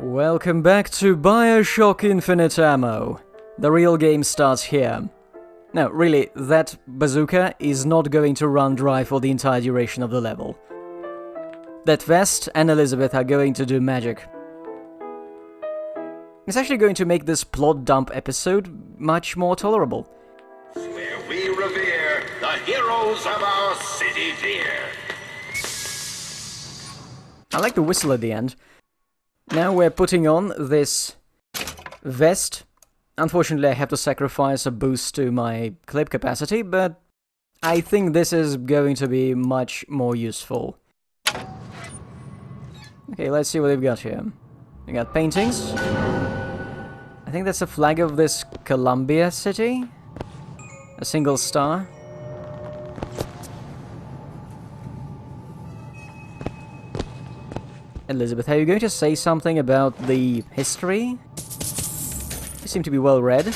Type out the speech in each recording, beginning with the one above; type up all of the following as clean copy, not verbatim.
Welcome back to BioShock Infinite Ammo. The real game starts here. No, really, that bazooka is not going to run dry for the entire duration of the level. That vest and Elizabeth are going to do magic. It's actually going to make this plot dump episode much more tolerable. Where we revere the heroes of our city dear. I like the whistle at the end. Now we're putting on this vest. Unfortunately, I have to sacrifice a boost to my clip capacity, but I think this is going to be much more useful. Okay, let's see what we've got here. We got paintings. I think that's a flag of this Columbia city. A single star. Elizabeth, are you going to say something about the history? You seem to be well read. Too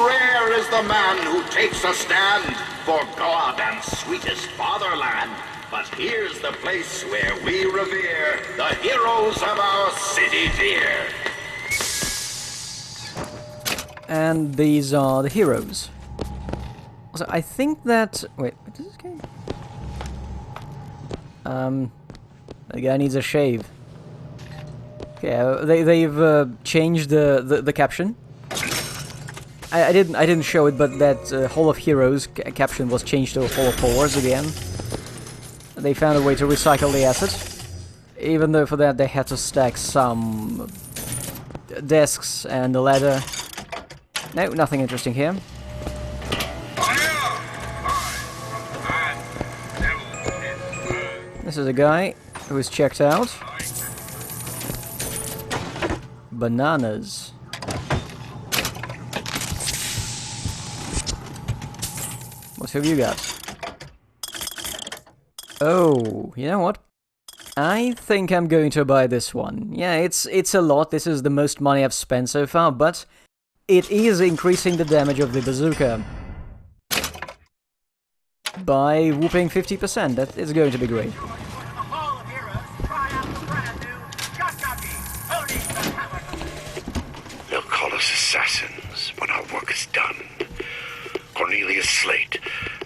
rare is the man who takes a stand for God and sweetest fatherland. But here's the place where we revere the heroes of our city dear. And these are the heroes. Also, I think that... Wait, what is this game? The guy needs a shave. Okay, they've changed the caption. I didn't show it, but that Hall of Heroes caption was changed to Hall of Horrors again. They found a way to recycle the asset, even though for that they had to stack some desks and a ladder. No, nothing interesting here. This is a guy who is checked out. Bananas. What have you got? Oh, you know what? I think I'm going to buy this one. Yeah, it's a lot. This is the most money I've spent so far, but it is increasing the damage of the bazooka by whooping 50%. That is going to be great. They'll call us assassins when our work is done. Cornelius Slate,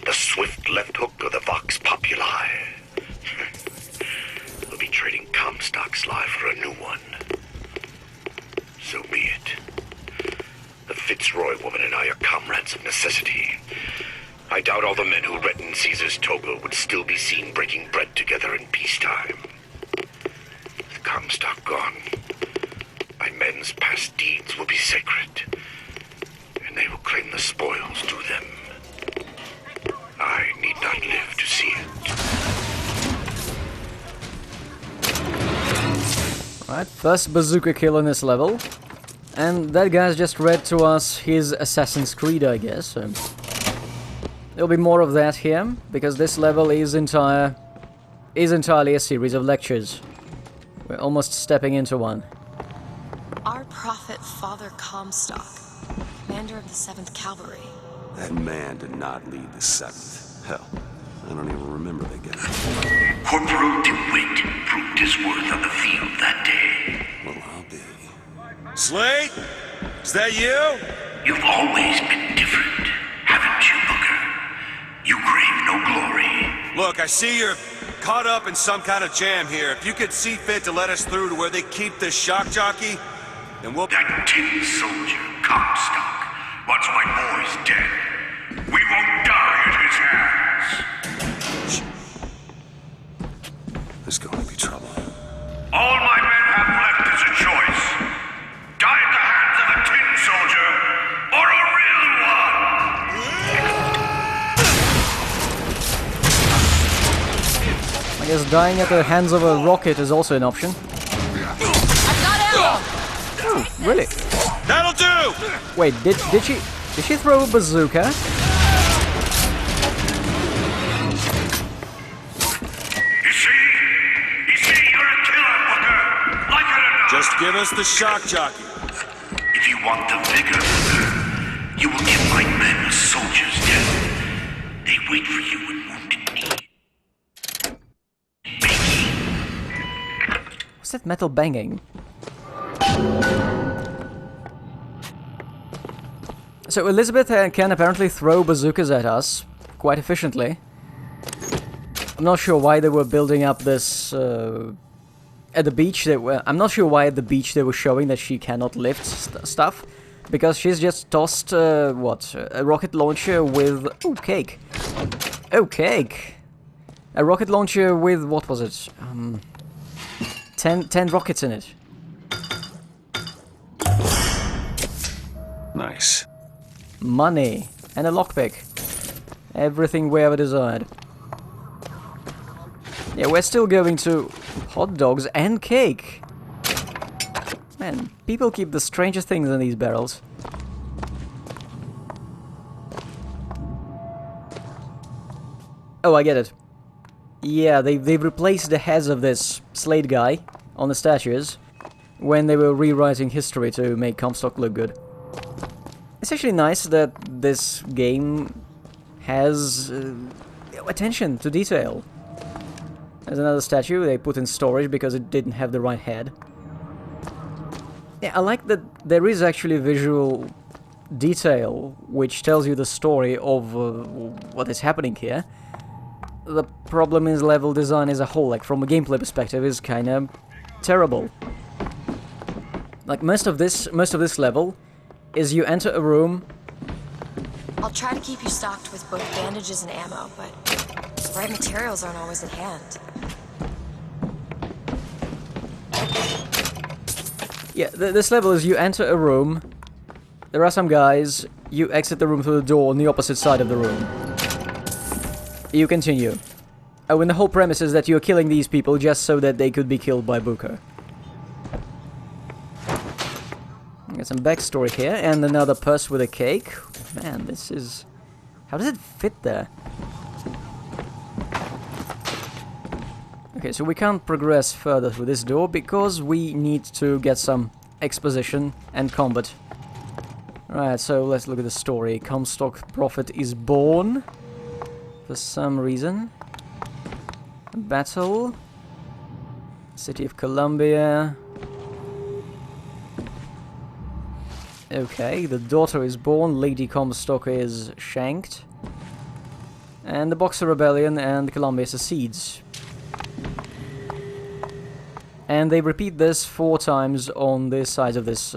the swift left hook of the Vox Populi. We'll be trading Comstock's life for a new one. So be it. The Fitzroy woman and I are comrades of necessity. I doubt all the men who read in Caesar's toga would still be seen breaking bread together in peacetime. With Comstock gone, my men's past deeds will be sacred, and they will claim the spoils to them. I need not live to see it. Alright, first bazooka kill in this level. And that guy's just read to us his Assassin's Creed, I guess. So there'll be more of that here, because this level is entirely a series of lectures. We're almost stepping into one. Our prophet Father Comstock, commander of the 7th Cavalry. That man did not lead the 7th. Hell, I don't even remember the guy. Corporal DeWitt proved his worth on the field that day. Well, I'll be. Slate? Is that you? You've always been different, haven't you, Booker? You crave no glory. Look, I see you're caught up in some kind of jam here. If you could see fit to let us through to where they keep this shock jockey, then we'll... That tin soldier, Comstock, wants my boys dead. We won't die at his hands. There's going to be trouble. All my men have left is a choice. Die at the hands of a tin soldier, or a real one! I guess dying at the hands of a rocket is also an option. Oh, really? That'll do! Wait, did she throw a bazooka? You see, you're a killer, Booker. Like it or not. Just give us the shock jockey. If you want the vigor, Booker, you will give my men a soldier's death. They wait for you in wounded knee. What's that metal banging? So Elizabeth can apparently throw bazookas at us quite efficiently. I'm not sure why they were building up this at the beach. I'm not sure why at the beach they were showing that she cannot lift stuff, because she's just tossed what, a rocket launcher with cake. Oh, cake. A rocket launcher with, what was it? 10 rockets in it. Nice. Money. And a lockpick. Everything we ever desired. Yeah, we're still going to hot dogs and cake. Man, people keep the strangest things in these barrels. Oh, I get it. Yeah, they've replaced the heads of this Slade guy on the statues when they were rewriting history to make Comstock look good. It's actually nice that this game has attention to detail. There's another statue they put in storage because it didn't have the right head. Yeah, I like that there is actually visual detail which tells you the story of what is happening here. The problem is level design as a whole, like from a gameplay perspective, is kind of terrible. Like most of this level is you enter a room. I'll try to keep you stocked with both bandages and ammo, but the right materials aren't always at hand. Yeah, this level is you enter a room, there are some guys, you exit the room through the door on the opposite side of the room. You continue. Oh, and the whole premise is that you're killing these people just so that they could be killed by Booker. Got some backstory here, and another purse with a cake. Man, this is... How does it fit there? Okay, so we can't progress further through this door because we need to get some exposition and combat. Right, so let's look at the story. Comstock Prophet is born. For some reason. Battle. City of Columbia. Okay, the daughter is born, Lady Comstock is shanked. And the Boxer Rebellion and Columbia secedes. And they repeat this 4 times on this side of this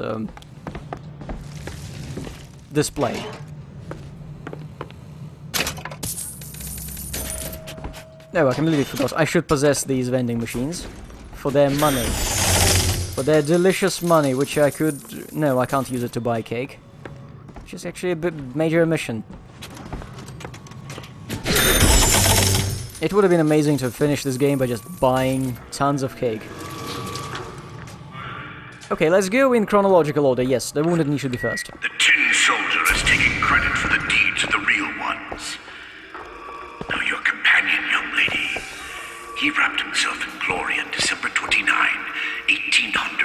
display. No, I completely forgot. I should possess these vending machines for their money. For their delicious money, which I could... No, I can't use it to buy cake. Which is actually a bit major omission. It would have been amazing to finish this game by just buying tons of cake. Okay, let's go in chronological order. Yes, the Wounded Knee should be first. The Tin Soldier has taken credit for the deeds of the real ones. Now your companion, young lady, he wrapped himself in glory on December 29, 1890.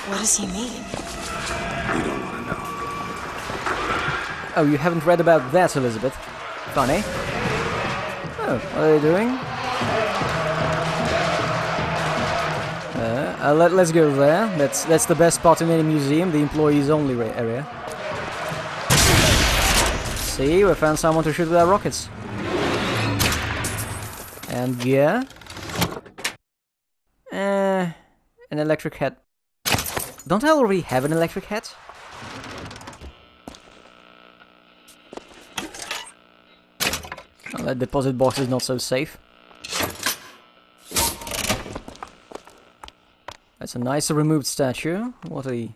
What does he mean? You don't want to know. Oh, you haven't read about that, Elizabeth. Funny. Oh, what are they doing? Let's go there. That's the best spot in any museum, the employees only area. See, we found someone to shoot with our rockets. And gear. An electric hat. Don't I already have an electric hat? Well, that deposit box is not so safe. That's a nice removed statue. What are he?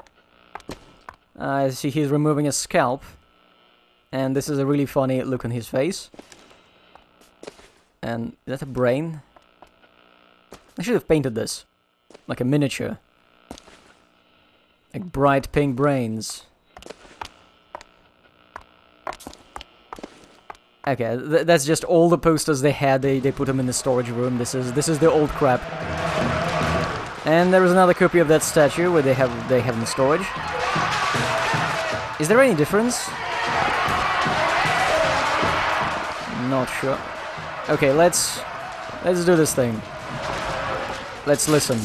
I see he's removing a scalp. And this is a really funny look on his face. And is that a brain? I should have painted this. Like a miniature. Like bright pink brains. Okay, that's just all the posters they had. They put them in the storage room. This is the old crap. And there is another copy of that statue where they have in storage. Is there any difference? Not sure. Okay, let's do this thing. Let's listen.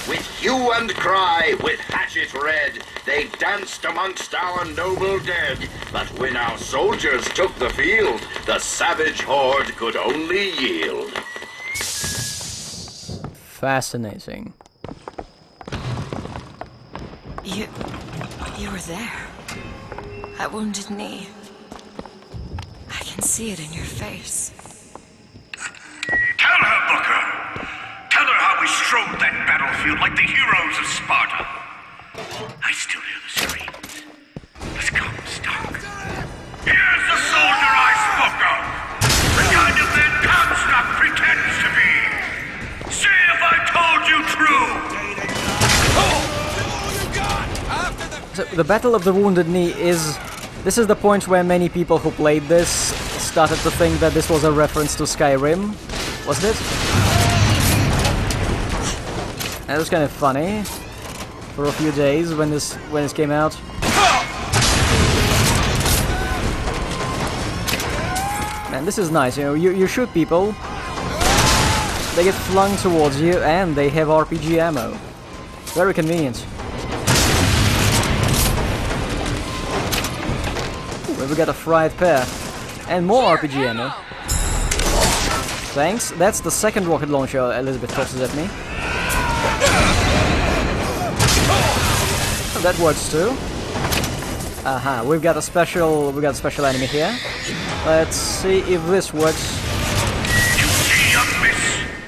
With hue and cry, with hatchet red, they danced amongst our noble dead. But when our soldiers took the field, the savage horde could only yield. Fascinating. You were there. That wounded knee. I can see it in your face. Tell her, Booker. Tell her how we strode that battlefield like the heroes of Sparta. I still hear the screams. Let's come, Stark. Here's the soldier I spoke of. The kind of man Comstock pretends to be. See if I told you true. So the Battle of the Wounded Knee is... This is the point where many people who played this started to think that this was a reference to Skyrim. Wasn't it? That was kind of funny for a few days when this came out. Man, this is nice, you know, you shoot people, they get flung towards you, and they have RPG ammo. Very convenient. Ooh, we got a fried pear. And more RPG ammo. Thanks. That's the second rocket launcher Elizabeth tosses at me. Oh, that works too. Aha, we've got a special enemy here. Let's see if this works. You see, young miss?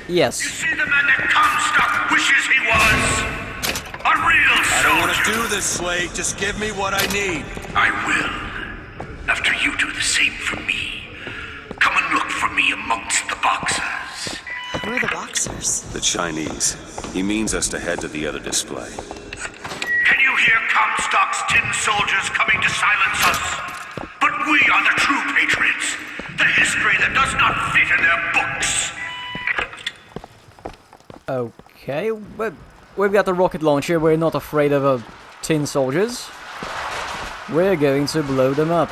Yes. You see the man that Comstock wishes he was? A real soldier. I don't want to do this, Slade. Just give me what I need. I will. After you do the same for me. Come and look for me amongst the boxers. Who are the boxers? The Chinese. He means us to head to the other display. Can you hear Comstock's tin soldiers coming to silence us? But we are the true patriots. The history that does not fit in their books. Okay, but we've got the rocket launcher. We're not afraid of tin soldiers. We're going to blow them up.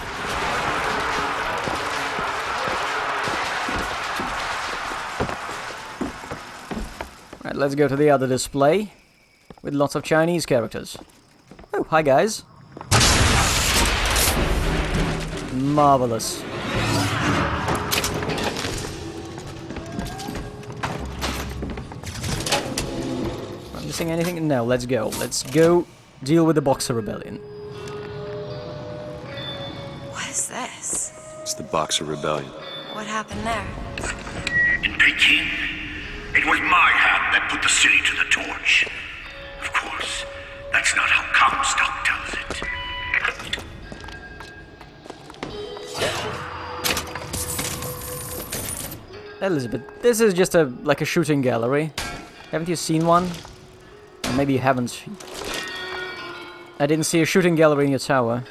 Right, let's go to the other display with lots of Chinese characters. Oh, hi guys. Marvelous. Am I missing anything? No, let's go. Let's go deal with the Boxer Rebellion. What is this? It's the Boxer Rebellion. What happened there? In Peking, it was my hand that put the city to the torch. Of course, that's not how Comstock tells it. Elizabeth, this is just like a shooting gallery. Haven't you seen one? Or maybe you haven't. I didn't see a shooting gallery in your tower.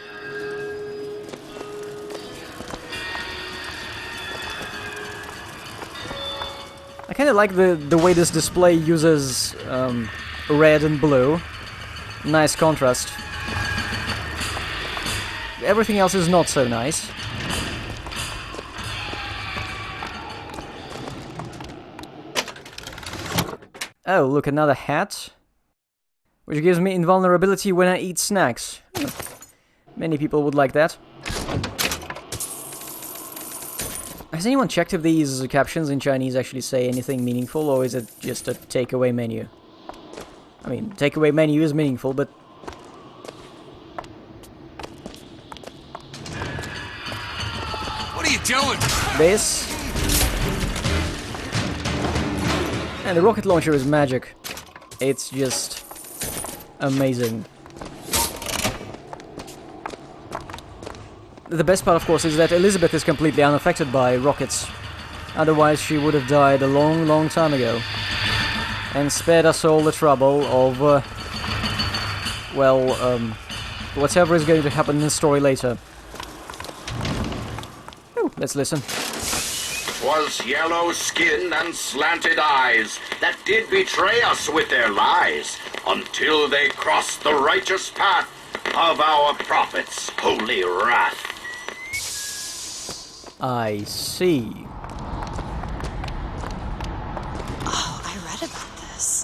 I kind of like the way this display uses red and blue. Nice contrast. Everything else is not so nice. Oh, look, another hat. Which gives me invulnerability when I eat snacks. Many people would like that. Has anyone checked if these captions in Chinese actually say anything meaningful, or is it just a takeaway menu? I mean, takeaway menu is meaningful, but... What are you doing? This... And the rocket launcher is magic. It's just... amazing. The best part, of course, is that Elizabeth is completely unaffected by rockets. Otherwise, she would have died a long, long time ago. And spared us all the trouble of, whatever is going to happen in the story later. Ooh, let's listen. 'Twas yellow skin and slanted eyes that did betray us with their lies, until they crossed the righteous path of our prophet's holy wrath. I see. Oh, I read about this.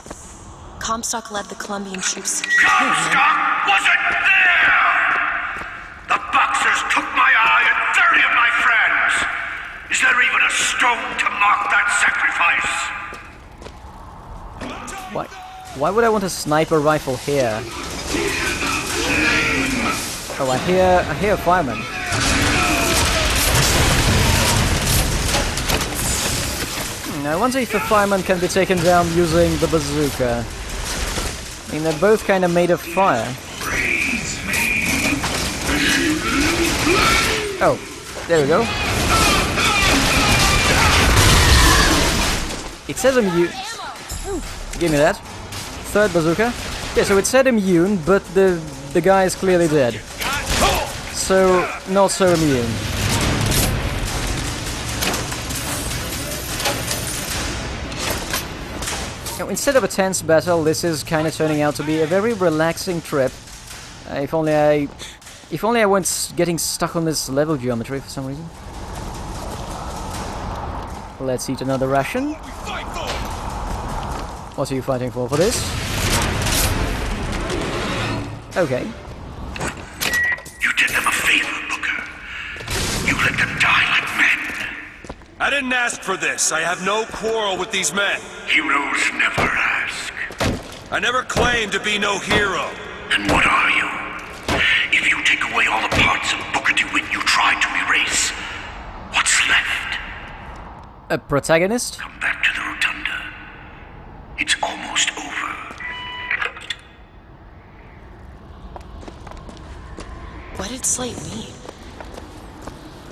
Comstock led the Colombian troops to Comstock wasn't there! The Boxers took my eye and 30 of my friends! Is there even a stone to mark that sacrifice? Why would I want a sniper rifle here? Oh, I hear a fireman. I wonder if the fireman can be taken down using the bazooka. I mean, they're both kind of made of fire. Oh, there we go. It says immune. Give me that. Third bazooka. Yeah, so it said immune, but the guy is clearly dead. So, not so immune. Now, instead of a tense battle, this is kind of turning out to be a very relaxing trip. If only I weren't getting stuck on this level geometry for some reason. Let's eat another ration. What are you fighting for this? Okay. You did them a favor, Booker. You let them die like men. I didn't ask for this. I have no quarrel with these men. Heroes never ask. I never claimed to be no hero. Then what are you? If you take away all the parts of Booker DeWitt you tried to erase, what's left? A protagonist? Come back to the Rotunda. It's almost over. What did Slate mean?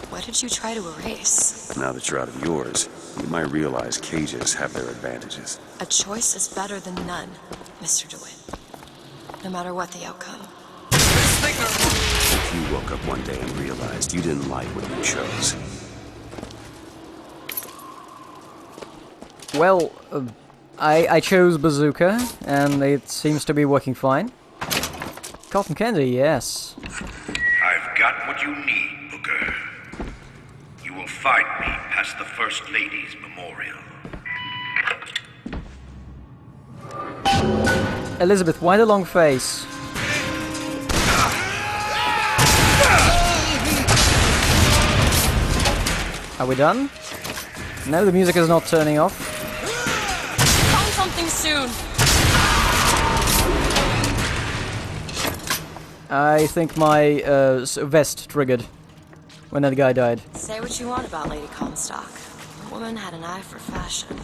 What did you try to erase? Now that you're out of yours, you might realize cages have their advantages. A choice is better than none, Mr. DeWitt. No matter what the outcome. If you woke up one day and realized you didn't like what you chose. Well, I chose bazooka, and it seems to be working fine. Cotton candy, yes. I've got what you need, Booker. You will find me past the First Lady's memorial. Elizabeth, why the long face? Are we done? No, the music is not turning off. Find something soon! I think my vest triggered when that guy died. Say what you want about Lady Comstock. The woman had an eye for fashion.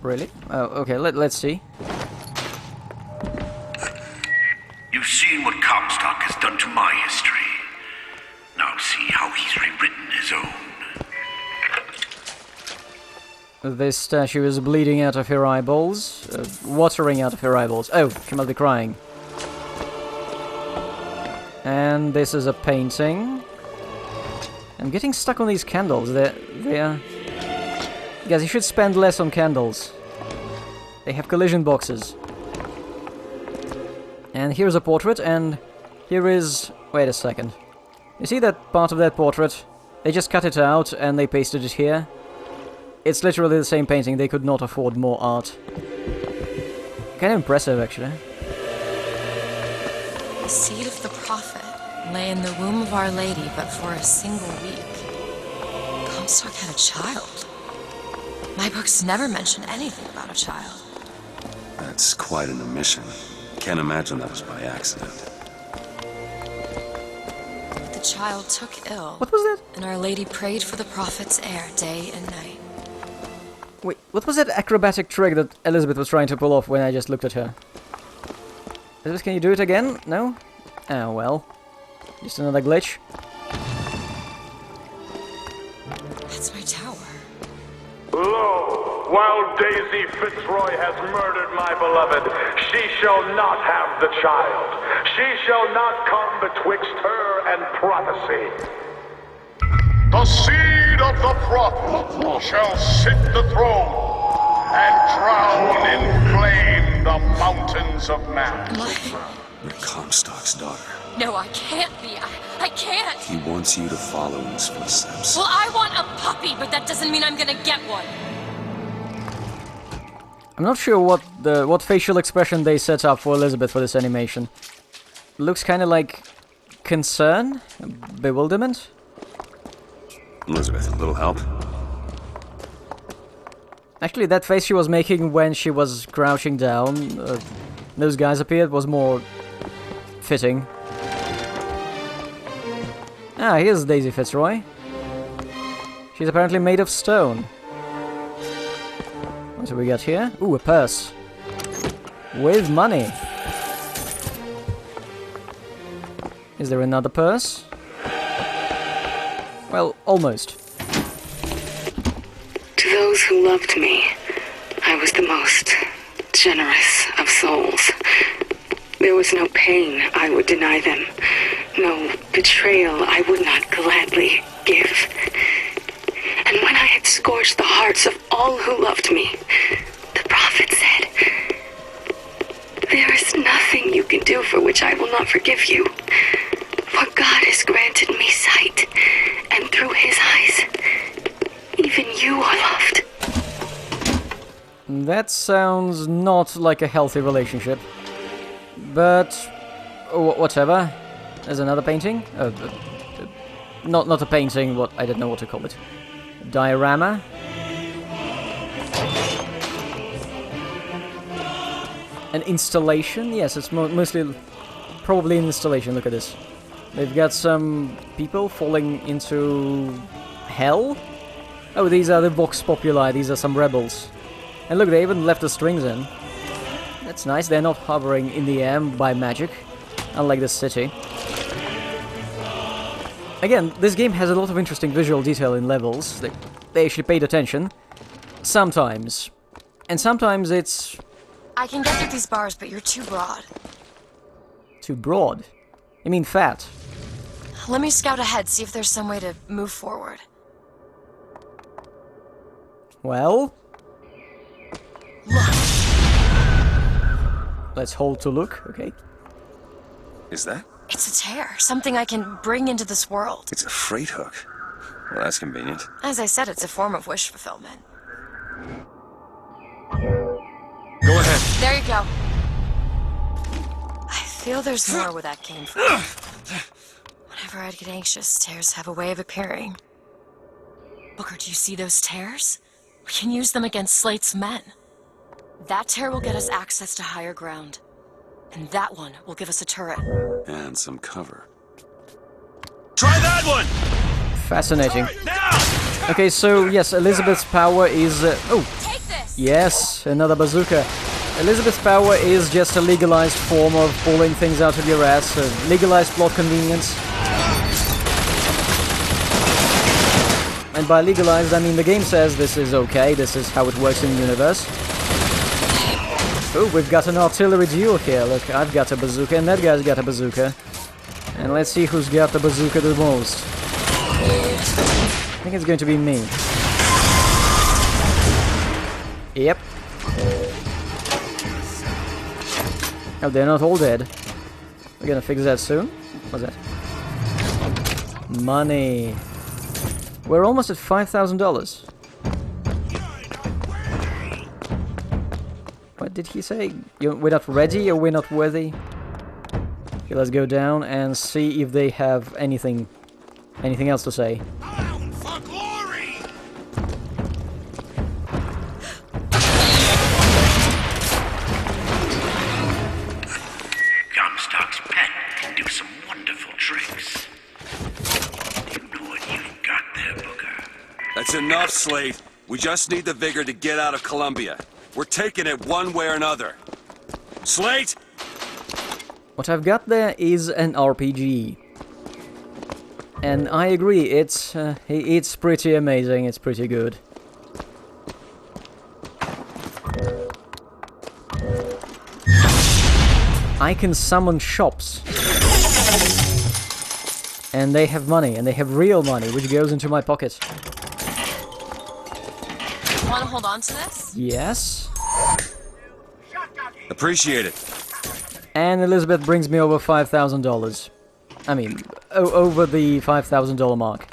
Really? Oh, okay, let's see. You've seen what Comstock has done to my history. Now see how he's rewritten his own. This statue is bleeding out of her eyeballs. Watering out of her eyeballs. Oh, she must be crying. And this is a painting. I'm getting stuck on these candles. They're... Guys, you should spend less on candles. They have collision boxes. And here's a portrait, and here is... Wait a second. You see that part of that portrait? They just cut it out, and they pasted it here. It's literally the same painting. They could not afford more art. Kind of impressive, actually. The seed of the prophet lay in the womb of Our Lady, but for a single week. Comstock had a child. My books never mention anything about a child. That's quite an omission. Can't imagine that was by accident. The child took ill. What was that? And Our Lady prayed for the prophet's heir day and night. Wait, what was that acrobatic trick that Elizabeth was trying to pull off when I just looked at her? Elizabeth, can you do it again? No? Oh, well. Just another glitch. That's my tower. Lo, while Daisy Fitzroy has murdered my beloved, she shall not have the child. She shall not come betwixt her and prophecy. The seed of the prophet shall sit the throne and drown in flame the mountains of man. You're Comstock's daughter. No, I can't be. I can't. He wants you to follow in his footsteps. Well, I want a puppy, but that doesn't mean I'm gonna get one. I'm not sure what facial expression they set up for Elizabeth for this animation. Looks kind of like concern, bewilderment. Elizabeth, a little help? Actually, that face she was making when she was crouching down, those guys appeared, was more fitting. Ah, here's Daisy Fitzroy. She's apparently made of stone. What do we got here? Ooh, a purse. With money. Is there another purse? Well, almost. To those who loved me, I was the most generous of souls. There was no pain I would deny them, no betrayal I would not gladly give. And when I had scorched the hearts of all who loved me, the prophet said, "There is nothing you can do for which I will not forgive you. For God has granted me sight, and through his eyes, even you are loved." That sounds not like a healthy relationship. But whatever. There's another painting. Not a painting. What I don't know what to call it. Diorama. An installation. Yes, it's mostly probably an installation. Look at this. They've got some people falling into hell. Oh, these are the Vox Populi. These are some rebels. And look, they even left the strings in. That's nice. They're not hovering in the air by magic, unlike the city. Again, this game has a lot of interesting visual detail in levels. They actually paid attention. Sometimes. And sometimes it's... I can get through these bars, but you're too broad. Too broad? You mean fat? Let me scout ahead, see if there's some way to move forward. Well... Look! Let's hold to look, okay. Is that? It's a tear, something I can bring into this world. It's a freight hook. Well, that's convenient. As I said, it's a form of wish fulfillment. Go ahead. There you go. I feel there's more where that came from. Whenever I'd get anxious, tears have a way of appearing. Booker, do you see those tears? We can use them against Slate's men. That tear will get us access to higher ground. And that one will give us a turret. And some cover. Try that one! Fascinating. Now! Okay, so yes, Elizabeth's power is... oh! Take this! Yes, another bazooka. Elizabeth's power is just a legalized form of pulling things out of your ass. Legalized plot convenience. And by legalized, I mean the game says this is okay, this is how it works in the universe. Oh, we've got an artillery duel here. Look, I've got a bazooka and that guy's got a bazooka. And let's see who's got the bazooka the most. I think it's going to be me. Yep. Oh, they're not all dead. We're gonna fix that soon. What's that? Money. We're almost at $5,000. What did he say? We're not ready or we're not worthy? Okay, let's go down and see if they have anything else to say. Bound for glory! Comstock's pen can do some wonderful tricks. You know what you've got there, Booker. That's enough, Slate. We just need the vigor to get out of Columbia. We're taking it one way or another. Slate! What I've got there is an RPG. And I agree, it's pretty amazing, it's pretty good. I can summon shops. And they have money, and they have real money, which goes into my pocket. Want to hold on to this? Yes. Appreciate it. And Elizabeth brings me over $5,000. I mean, over the $5,000 mark.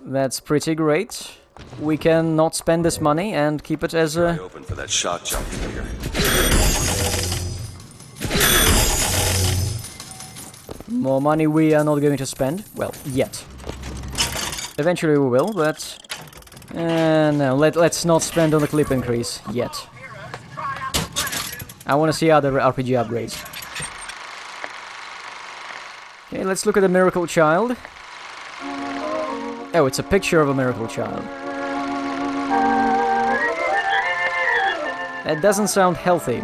That's pretty great. we can not spend this money and keep it as a... Open for that shock jockey here. More money we are not going to spend. Well, yet. Eventually we will, but... no, let's not spend on the clip increase yet. I want to see other RPG upgrades. Okay, let's look at the Miracle Child. Oh, it's a picture of a Miracle Child. That doesn't sound healthy.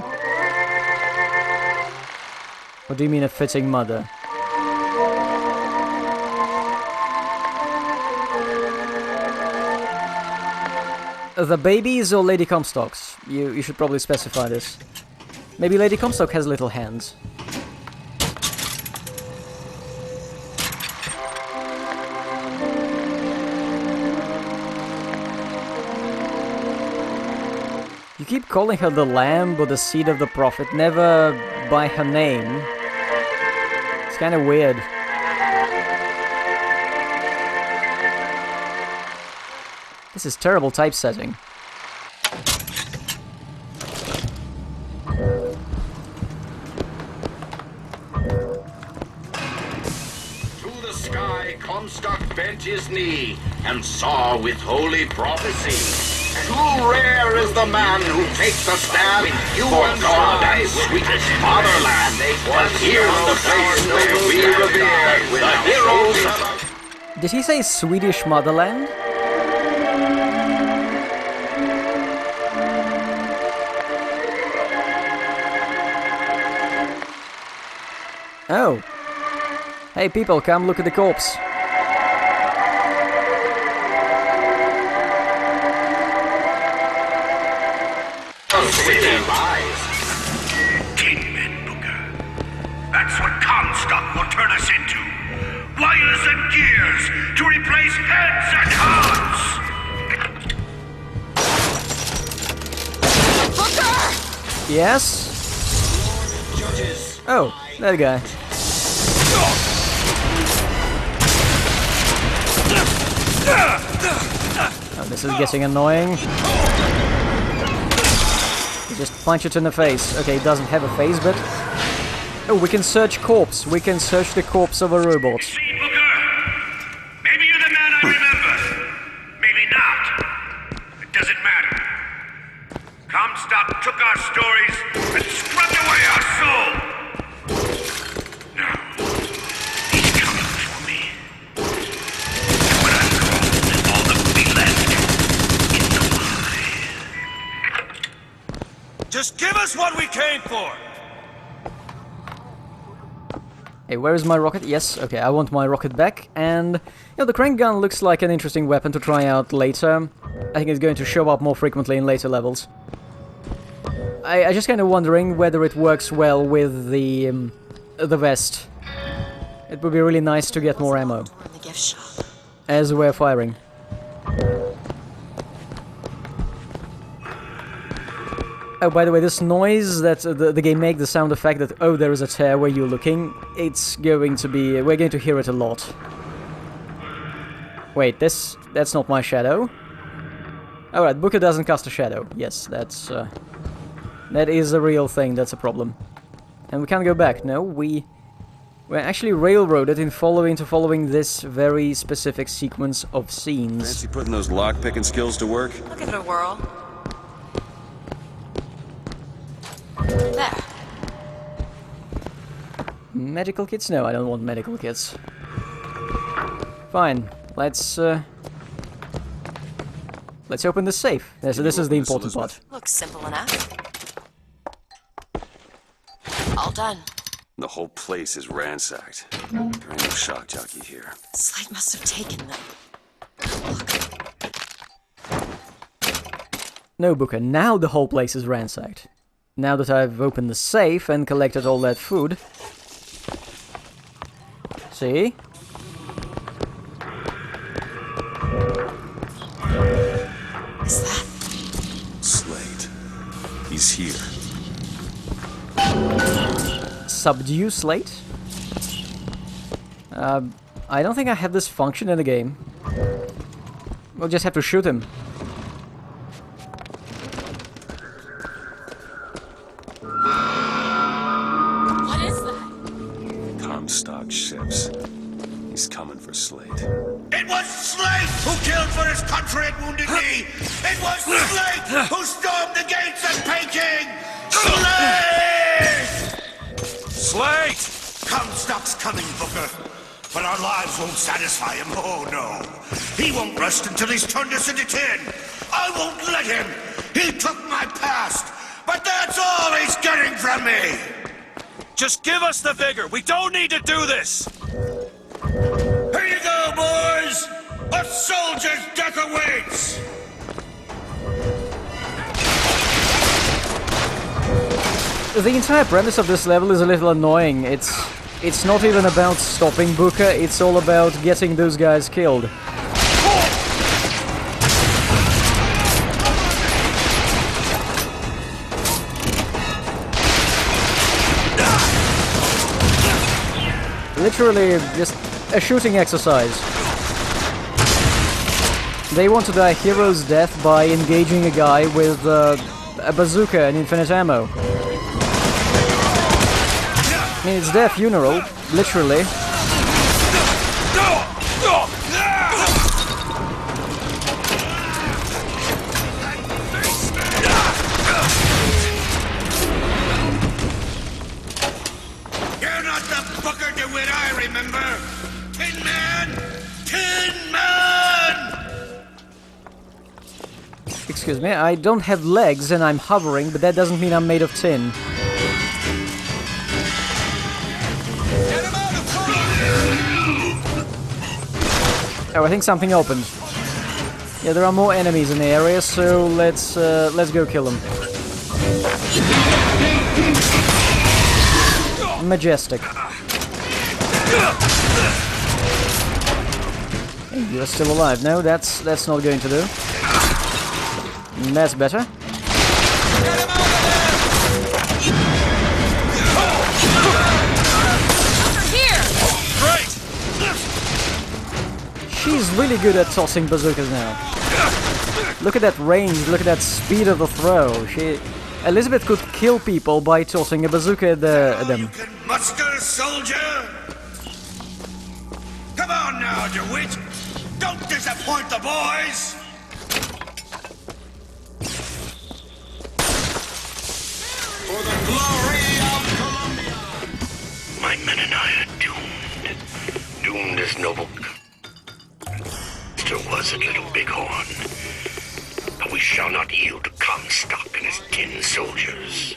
What do you mean a fitting mother? The babies or Lady Comstocks? You should probably specify this. Maybe Lady Comstock has little hands. You keep calling her the lamb or the seed of the prophet, never by her name. It's kind of weird. This is terrible typesetting. To the sky Comstock bent his knee and saw with holy prophecy. Too rare is the man who takes a stand for God and sweetest fatherland. But here's the place where we revere the heroes of... Did he say Swedish motherland? Oh. Hey people, come look at the corpse. That's what Comstock will turn us into. Wires and gears to replace heads and hearts. Booker! Yes? Oh, that guy. Oh, this is getting annoying. You just punch it in the face. Okay, it doesn't have a face, but... Oh, we can search corpse. We can search the corpse of a robot. See, Booker? Maybe you're the man I remember. Maybe not. It doesn't matter. Comstock took our stories and scrubbed away our soul. Now, he's coming for me. And what I'm calling all that will be left is the lie. Just give us what we came for! Hey, where is my rocket? Yes, okay, I want my rocket back, and... You know, the crank gun looks like an interesting weapon to try out later. I think it's going to show up more frequently in later levels. I just kind of wondering whether it works well with the vest. It would be really nice to get more ammo. In the gift shop. As we're firing. Oh, by the way, this noise that the game makes, the sound effect that, oh, there is a tear where you're looking, it's going to be... we're going to hear it a lot. Wait, that's not my shadow. Alright, Booker doesn't cast a shadow. Yes, that's... that is a real thing, that's a problem. And we can't go back, no, we're actually railroaded in following this very specific sequence of scenes. Fancy putting those lock-picking skills to work? I'll give it a whirl. There. Medical kits? No, I don't want medical kits. Fine, let's open the safe. Yeah, so this is the important part. Looks simple enough. All done. The whole place is ransacked. There ain't no shock jockey here. Slate must have taken them. Look. No, Booker, now the whole place is ransacked. Now that I've opened the safe and collected all that food. See? Is that... Slate. He's here. Subdue Slate? I don't think I have this function in the game. We'll just have to shoot him. What is that? Comstock ships. He's coming for Slate. It was Slate who killed for his country at Wounded Knee! It was Slate who stormed the gates at Peking! Slate! Slate! Comstock's coming, Booker. But our lives won't satisfy him, oh no. He won't rest until he's turned us into tin. I won't let him. He took my past, but that's all he's getting from me. Just give us the vigor. We don't need to do this. Here you go, boys. A soldier's death awaits. The entire premise of this level is a little annoying. It's not even about stopping Booker, it's all about getting those guys killed. Literally just a shooting exercise. They want to die a hero's death by engaging a guy with a bazooka and infinite ammo. I mean, it's their funeral, literally. You're not the Booker DeWitt I remember. Tin Man! Tin Man! Excuse me, I don't have legs and I'm hovering, but that doesn't mean I'm made of tin. Oh, I think something opened. Yeah, there are more enemies in the area, so let's go kill them. Majestic. Hey, you're still alive. No, that's not going to do. That's better. She's really good at tossing bazookas now. Look at that range, look at that speed of the throw. Elizabeth could kill people by tossing a bazooka at them. You can muster, soldier! Come on now, DeWitt! Don't disappoint the boys! For the glory of Columbia! My men and I are doomed. Doomed as noble was a little bighorn. But we shall not yield to Comstock and his tin soldiers.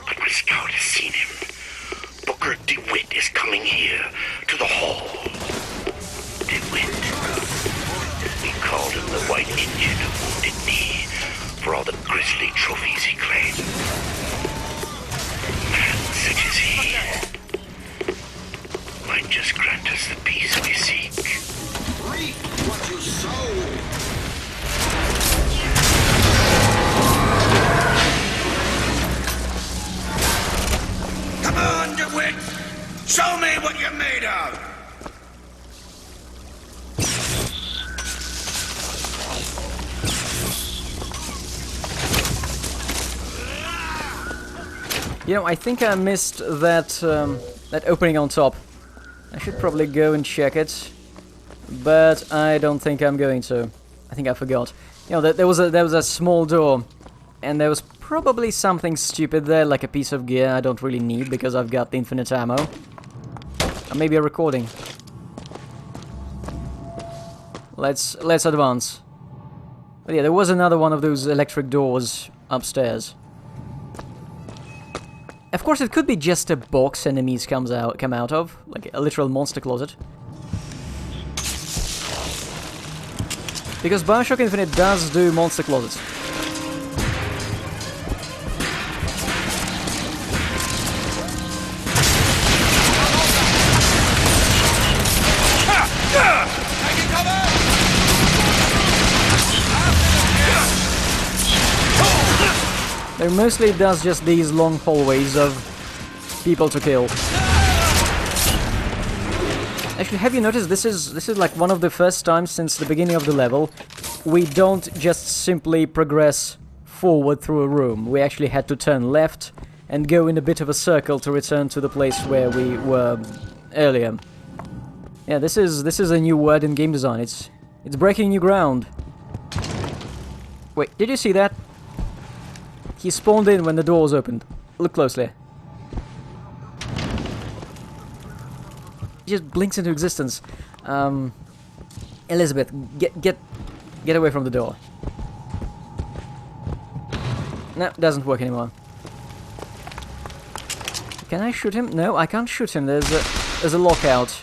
But my scout has seen him. Booker DeWitt is coming here to the hall. DeWitt. We called him the White Indian of Wounded Knee for all the grisly trophies he claimed. Man such as he might just grant us the peace we seek. Reap what you sow! Come on, DeWitt! Show me what you're made of! You know, I think I missed that that opening on top. I should probably go and check it, but I don't think I'm going to. I think I forgot. You know, there was a small door, and there was probably something stupid there, like a piece of gear I don't really need because I've got the infinite ammo. Or maybe a recording. Let's advance. But yeah, there was another one of those electric doors upstairs. Of course, it could be just a box enemies come out of, like a literal monster closet. Because BioShock Infinite does do monster closets. It mostly does just these long hallways of people to kill. Actually, have you noticed this is like one of the first times since the beginning of the level we don't just simply progress forward through a room. We actually had to turn left and go in a bit of a circle to return to the place where we were earlier. Yeah, this is a new word in game design. It's breaking new ground. Wait, did you see that? He spawned in when the door was opened. Look closely. He just blinks into existence. Elizabeth, get away from the door. No, doesn't work anymore. Can I shoot him? No, I can't shoot him. There's a lockout.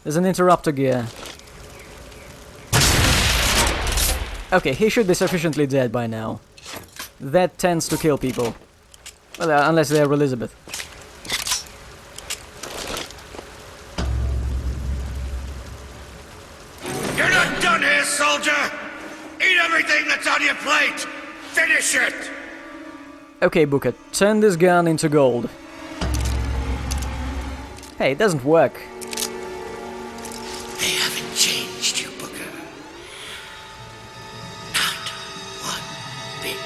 There's an interrupter gear. Okay, he should be sufficiently dead by now. That tends to kill people. Well, unless they're Elizabeth. You're not done here, soldier! Eat everything that's on your plate! Finish it! Okay, Booker, turn this gun into gold. Hey, it doesn't work. They haven't changed you, Booker. Not one bit.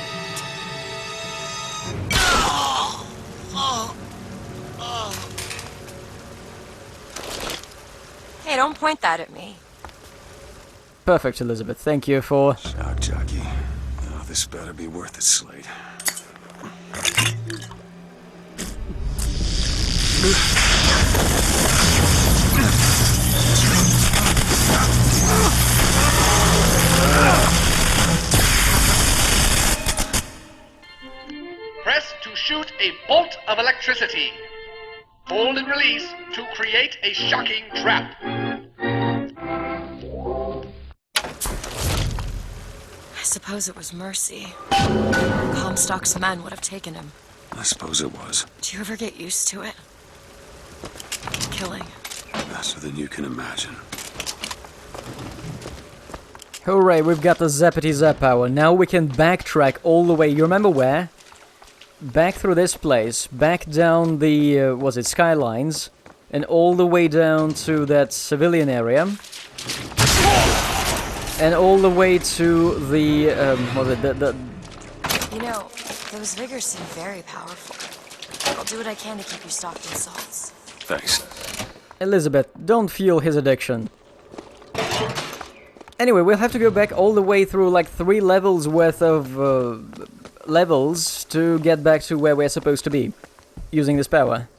Hey, don't point that at me. Perfect, Elizabeth. Thank you for... Shock jockey. Oh, this better be worth it, Slade. Press to shoot a bolt of electricity. Hold and release to create a shocking trap. I suppose it was mercy. Comstock's men would have taken him. I suppose it was. Do you ever get used to it? Killing. Faster than you can imagine. Hooray, we've got the Zappity Zap power. Now we can backtrack all the way. You remember where? Back through this place, back down the, was it Skylines, and all the way down to that civilian area. And all the way to the, was it the... You know, those vigors seem very powerful. I'll do what I can to keep you stocked in salts. Thanks. Elizabeth, don't fuel his addiction. Anyway, we'll have to go back all the way through like 3 levels worth of levels to get back to where we're supposed to be, using this power.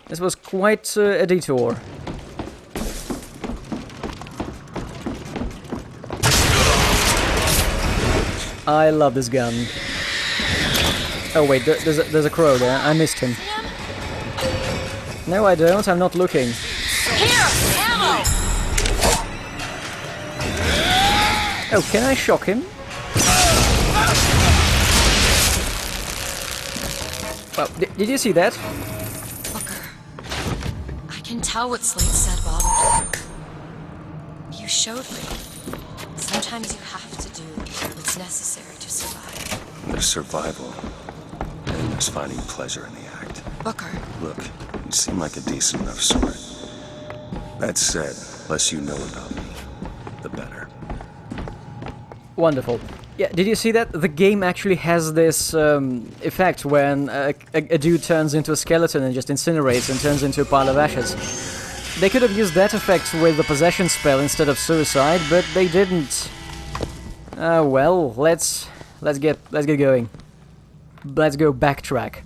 This was quite a detour. I love this gun. Oh wait, there's a crow there. I missed him. No, I don't. I'm not looking. Here! Ammo! Oh, can I shock him? Well, did you see that? Booker, I can tell what Slate said bothered you. You showed me. Sometimes you have to do what's necessary to survive. There's survival. And there's finding pleasure in the act. Booker. Look, you seem like a decent enough sort. That said, less you know about me, the better. Wonderful. Yeah, did you see that? The game actually has this effect when a dude turns into a skeleton and just incinerates and turns into a pile of ashes. They could have used that effect with the possession spell instead of suicide, but they didn't. Well, let's get going. Let's go backtrack.